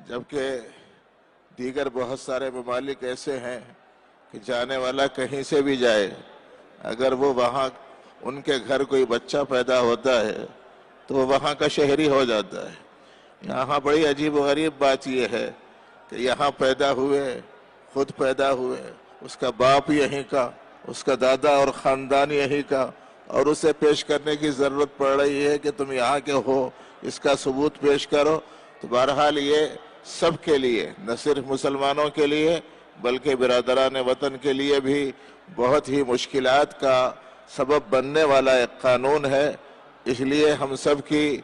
جبکہ دیگر بہت سارے ممالک ایسے ہیں کہ جانے والا کہیں سے بھی جائے، اگر وہ وہاں ان کے گھر کوئی بچہ پیدا ہوتا ہے تو وہ وہاں کا شہری ہو جاتا ہے۔ یہاں بڑی عجیب و غریب بات یہ ہے کہ یہاں پیدا ہوئے، خود پیدا ہوئے، اس کا باپ یہیں کا، اس کا دادا اور خاندان یہیں کا، اور اسے پیش کرنے کی ضرورت پڑ رہی ہے کہ تم یہاں کے ہو، اس کا ثبوت پیش کرو۔ تو بہرحال یہ سب کے لیے، نہ صرف مسلمانوں کے لیے بلکہ برادران وطن کے لیے بھی بہت ہی مشکلات کا سبب بننے والا ایک قانون ہے۔ اس لیے ہم سب کی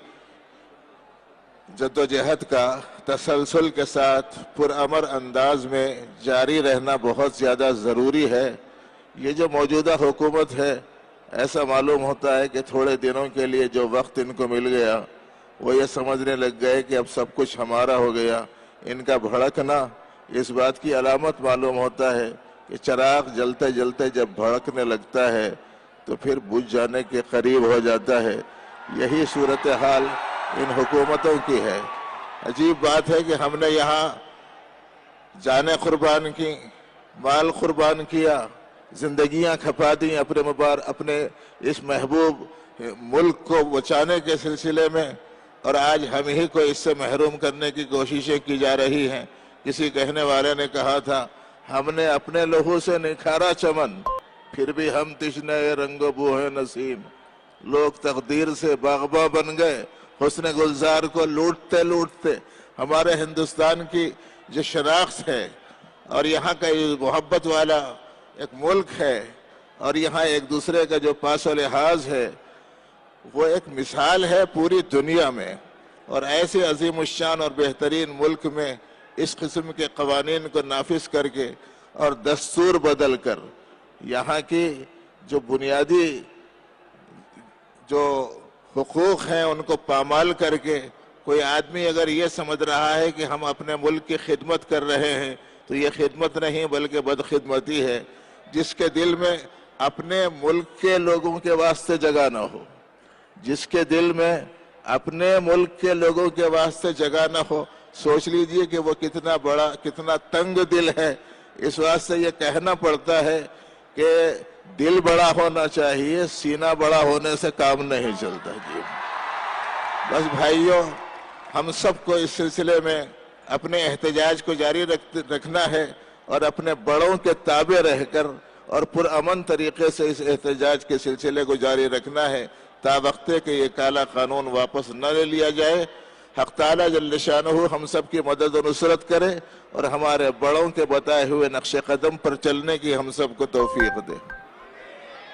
جدوجہد کا تسلسل کے ساتھ پرامر انداز میں جاری رہنا بہت زیادہ ضروری ہے۔ یہ جو موجودہ حکومت ہے، ایسا معلوم ہوتا ہے کہ تھوڑے دنوں کے لیے جو وقت ان کو مل گیا وہ یہ سمجھنے لگ گئے کہ اب سب کچھ ہمارا ہو گیا۔ ان کا بھڑکنا اس بات کی علامت معلوم ہوتا ہے کہ چراغ جلتے جلتے جب بھڑکنے لگتا ہے تو پھر بجھ جانے کے قریب ہو جاتا ہے۔ یہی صورتحال ان حکومتوں کی ہے۔ عجیب بات ہے کہ ہم نے یہاں جانیں قربان کی، مال قربان کیا، زندگیاں کھپا دیں اپنے اس محبوب ملک کو بچانے کے سلسلے میں، اور آج ہم ہی کو اس سے محروم کرنے کی کوششیں کی جا رہی ہیں۔ کسی کہنے والے نے کہا تھا، ہم نے اپنے لہو سے نکھارا چمن، پھر بھی ہم تشنہ رنگ و بو ہیں نسیم۔ لوگ تقدیر سے باغباں بن گئے، حسن گلزار کو لوٹتے لوٹتے۔ ہمارے ہندوستان کی جو شناخت ہے اور یہاں کا یہ محبت والا ایک ملک ہے، اور یہاں ایک دوسرے کا جو پاس و لحاظ ہے، وہ ایک مثال ہے پوری دنیا میں۔ اور ایسے عظیم الشان اور بہترین ملک میں اس قسم کے قوانین کو نافذ کر کے اور دستور بدل کر یہاں کی جو بنیادی جو حقوق ہیں ان کو پامال کر کے کوئی آدمی اگر یہ سمجھ رہا ہے کہ ہم اپنے ملک کی خدمت کر رہے ہیں تو یہ خدمت نہیں بلکہ بدخدمتی ہے۔ جس کے دل میں اپنے ملک کے لوگوں کے واسطے جگہ نہ ہو، جس کے دل میں اپنے ملک کے لوگوں کے واسطے جگہ نہ ہو، سوچ لیجئے کہ وہ کتنا بڑا، کتنا تنگ دل ہے۔ اس واسطے یہ کہنا پڑتا ہے کہ دل بڑا ہونا چاہیے، سینہ بڑا ہونے سے کام نہیں چلتا۔ جی بس بھائیوں، ہم سب کو اس سلسلے میں اپنے احتجاج کو جاری رکھنا ہے اور اپنے بڑوں کے تابع رہ کر اور پرامن طریقے سے اس احتجاج کے سلسلے کو جاری رکھنا ہے تا وقت کہ یہ کالا قانون واپس نہ لے لیا جائے۔ حق تعالیٰ جل شانہ ہم سب کی مدد و نصرت کرے اور ہمارے بڑوں کے بتائے ہوئے نقش قدم پر چلنے کی ہم سب کو توفیق دے۔